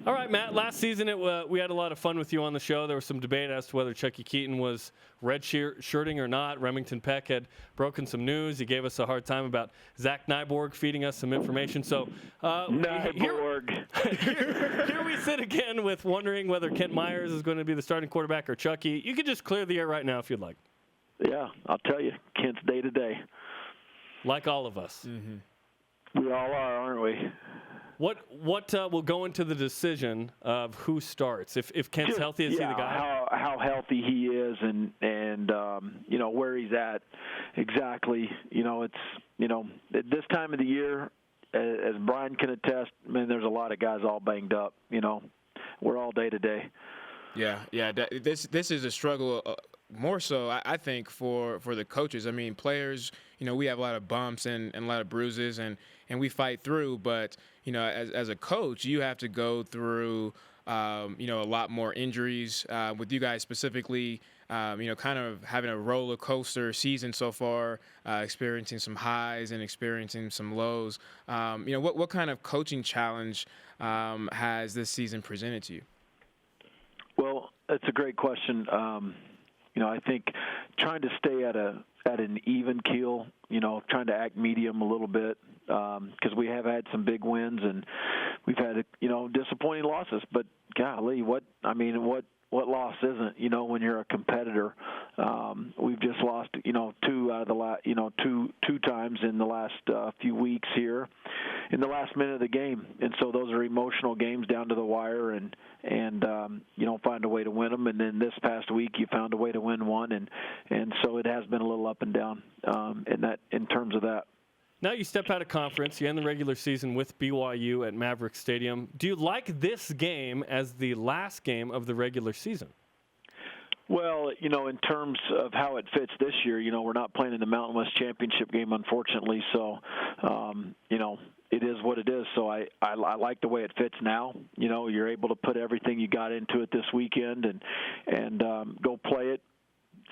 All right, Matt. Last season, we had a lot of fun with you on the show. There was some debate as to whether Chucky Keaton was red-shirting or not. Remington Peck had broken some news. He gave us a hard time about Zach Nyborg feeding us some information. So Nyborg. Here we sit again with wondering whether Kent Myers is going to be the starting quarterback or Chucky. You could just clear the air right now if you'd like. Yeah, I'll tell you, Kent's day to day. Like all of us. Mm-hmm. We all are, aren't we? What will go into the decision of who starts? If Kent's healthy, is he the guy? How healthy he is, and where he's at exactly. It's at this time of the year, as Brian can attest. Man, there's a lot of guys all banged up. We're all day to day. Yeah. This is a struggle. More so, I think, for the coaches. I mean, players, we have a lot of bumps and a lot of bruises, and we fight through. But, as a coach, you have to go through, a lot more injuries. With you guys specifically, kind of having a roller coaster season so far, experiencing some highs and experiencing some lows. What kind of coaching challenge has this season presented to you? Well, that's a great question. I think trying to stay at an even keel, trying to act medium a little bit, because we have had some big wins and we've had, disappointing losses. But golly, what loss isn't? When you're a competitor, we've just lost, two out of the two times in the last few weeks here, in the last minute of the game, and so those are emotional games down to the wire, and you don't find a way to win them. And then this past week, you found a way to win one, and so it has been a little up and down in terms of that. Now you step out of conference. You end the regular season with BYU at Maverick Stadium. Do you like this game as the last game of the regular season? Well, in terms of how it fits this year, we're not playing in the Mountain West Championship game, unfortunately. So, it is what it is. So I like the way it fits now. You're able to put everything you got into it this weekend and go play it,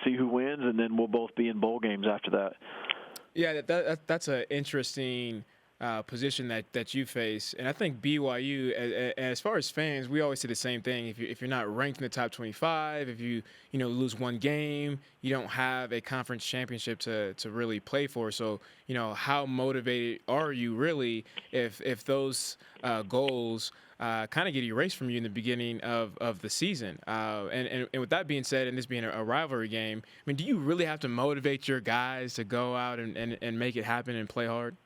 see who wins, and then we'll both be in bowl games after that. Yeah, that's an interesting position that you face, and I think BYU, as far as fans, we always say the same thing. If you're not ranked in the top 25, if you lose one game, you don't have a conference championship to really play for. So how motivated are you really if those goals kind of get erased from you in the beginning of the season? And with that being said, and this being a rivalry game, I mean, do you really have to motivate your guys to go out and make it happen and play hard?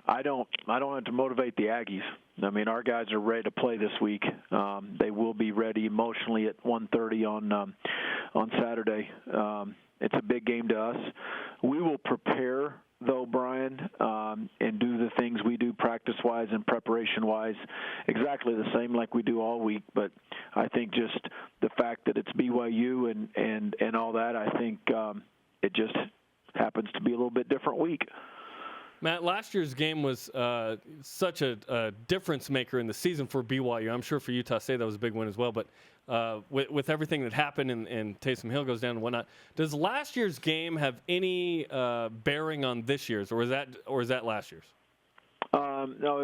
I don't have to motivate the Aggies. I mean, our guys are ready to play this week. They will be ready emotionally at 1:30 on Saturday. It's a big game to us. We will prepare, though, Brian, and do the things we do practice-wise and preparation-wise exactly the same like we do all week. But I think just the fact that it's BYU and all that, I think it just happens to be a little bit different week. Matt, last year's game was such a difference maker in the season for BYU. I'm sure for Utah State that was a big win as well. But with everything that happened and Taysom Hill goes down and whatnot, does last year's game have any bearing on this year's, or is that last year's? No,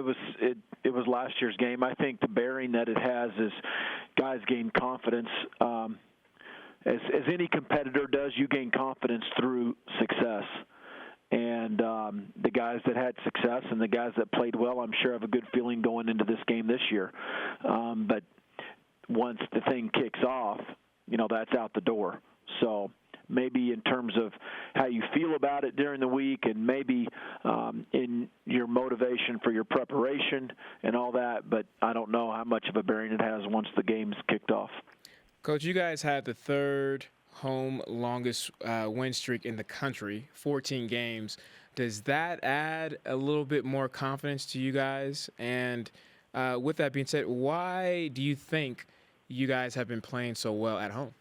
it was last year's game. I think the bearing that it has is guys gain confidence. As any competitor does, you gain confidence through success. And the guys that had success and the guys that played well, I'm sure have a good feeling going into this game this year. But once the thing kicks off, that's out the door. So maybe in terms of how you feel about it during the week and maybe in your motivation for your preparation and all that, but I don't know how much of a bearing it has once the game's kicked off. Coach, you guys had the third home longest win streak in the country, 14 games. Does that add a little bit more confidence to you guys? And with that being said, why do you think you guys have been playing so well at home?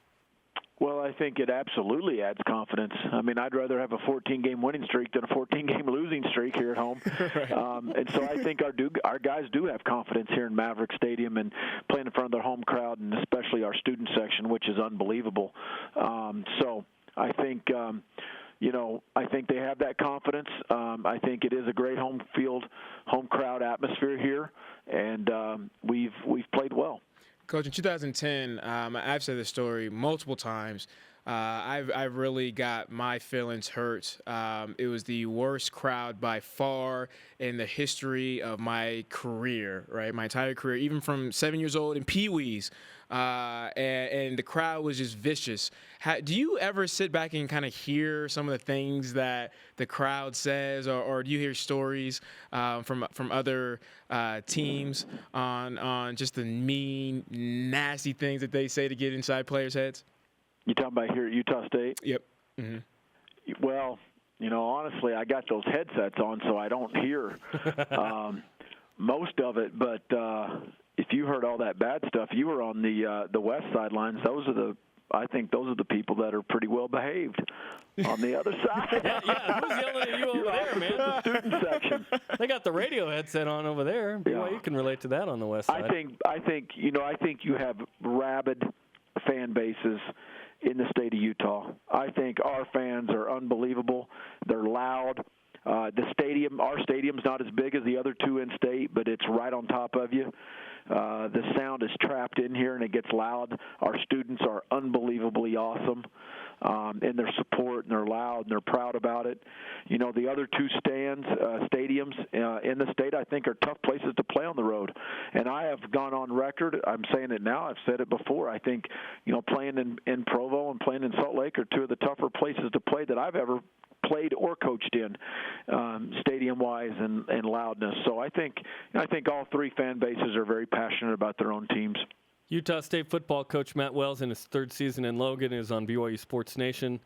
Well, I think it absolutely adds confidence. I mean, I'd rather have a 14-game winning streak than a 14-game losing streak here at home. Right. And so I think our guys do have confidence here in Maverick Stadium and playing in front of their home crowd, and especially our student section, which is unbelievable. So I think, I think they have that confidence. I think it is a great home crowd atmosphere here, and we've played well. Coach, in 2010, I've said this story multiple times. I've really got my feelings hurt. It was the worst crowd by far in the history of my career, right? My entire career, even from 7 years old in Pee-wees. And the crowd was just vicious. Do you ever sit back and kind of hear some of the things that the crowd says, or do you hear stories from other teams on just the mean, nasty things that they say to get inside players' heads? You talking about here at Utah State? Yep. Mm-hmm. Well, honestly, I got those headsets on, so I don't hear most of it. But if you heard all that bad stuff, you were on the west sidelines. I think those are the people that are pretty well behaved on the other side. Yeah. Who's yelling at you over there, man? The student section. They got the radio headset on over there. BYU can relate to that on the west side. I think you have rabid fan bases in the state of Utah. I think our fans are unbelievable. They're loud. Our stadium's not as big as the other two in state, but it's right on top of you. The sound is trapped in here, and it gets loud. Our students are unbelievably awesome in their support, and they're loud, and they're proud about it. The other two stadiums in the state, I think, are tough places to play on the road. And I have gone on record. I'm saying it now. I've said it before. I think, playing in Provo and playing in Salt Lake are two of the tougher places to play that I've ever played or coached in, stadium-wise and loudness. So I think all three fan bases are very passionate about their own teams. Utah State football coach Matt Wells in his third season in Logan is on BYU Sports Nation.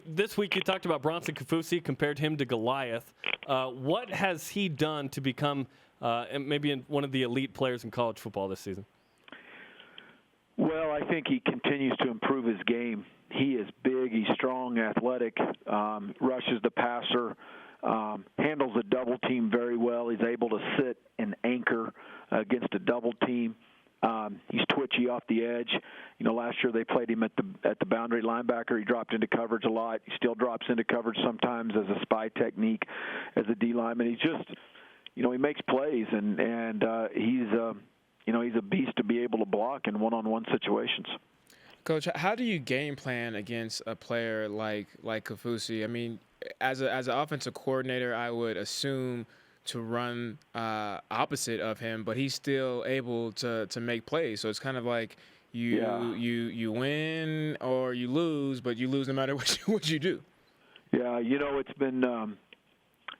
This week you talked about Bronson Kafusi, compared him to Goliath. What has he done to become maybe one of the elite players in college football this season? Well, I think he continues to improve his game. He is big, he's strong, athletic, rushes the passer, handles a double team very well. He's able to sit and anchor against a double team. He's twitchy off the edge. Last year they played him at the boundary linebacker. He dropped into coverage a lot. He still drops into coverage sometimes as a spy technique as a D lineman. He's just, he makes plays, and he's a beast to be able to block in one-on-one situations. Coach, how do you game plan against a player like Kafusi? I mean, as an offensive coordinator, I would assume to run opposite of him, but he's still able to make plays. So it's kind of like you win or you lose, but you lose no matter what you do. Yeah, it's been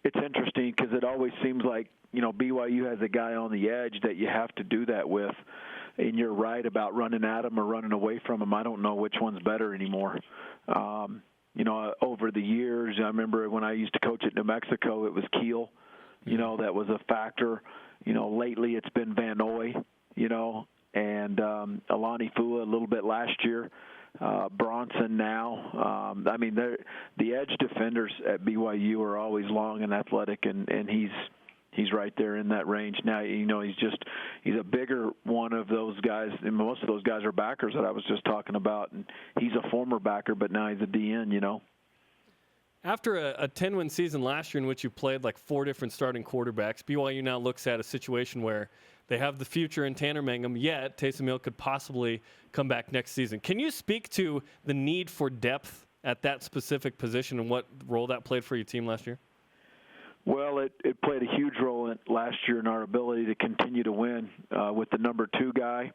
it's interesting because it always seems like BYU has a guy on the edge that you have to do that with. And you're right about running at him or running away from him. I don't know which one's better anymore. Over the years, I remember when I used to coach at New Mexico, it was Keel. That was a factor. Lately it's been Van Noy, and Alani Fua a little bit last year. Bronson now. The edge defenders at BYU are always long and athletic, and he's right there in that range. Now, he's a bigger one of those guys, and most of those guys are backers that I was just talking about, and he's a former backer, but now he's a DN, After a 10-win season last year in which you played like 4 different starting quarterbacks, BYU now looks at a situation where they have the future in Tanner Mangum, yet Taysom Hill could possibly come back next season. Can you speak to the need for depth at that specific position and what role that played for your team last year? Well, it played a huge role last year in our ability to continue to win with the number 2 guy.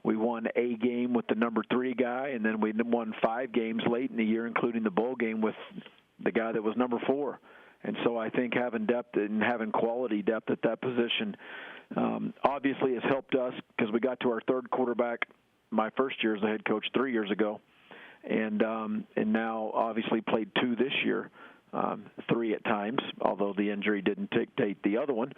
We won a game with the number 3 guy, and then we won 5 games late in the year, including the bowl game with the guy that was number 4. And so I think having depth and having quality depth at that position obviously has helped us because we got to our 3rd quarterback my first year as the head coach 3 years ago, and now obviously played 2 this year. 3 at times, although the injury didn't dictate the other one.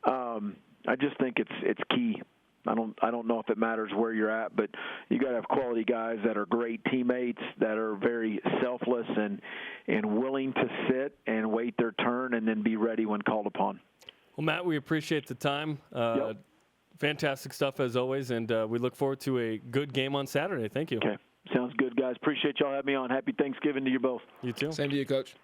I just think it's key. I don't know if it matters where you're at, but you got to have quality guys that are great teammates, that are very selfless and willing to sit and wait their turn and then be ready when called upon. Well, Matt, we appreciate the time. Yep. Fantastic stuff as always, and we look forward to a good game on Saturday. Thank you. Okay. Sounds good, guys. Appreciate y'all having me on. Happy Thanksgiving to you both. You too. Same to you, Coach.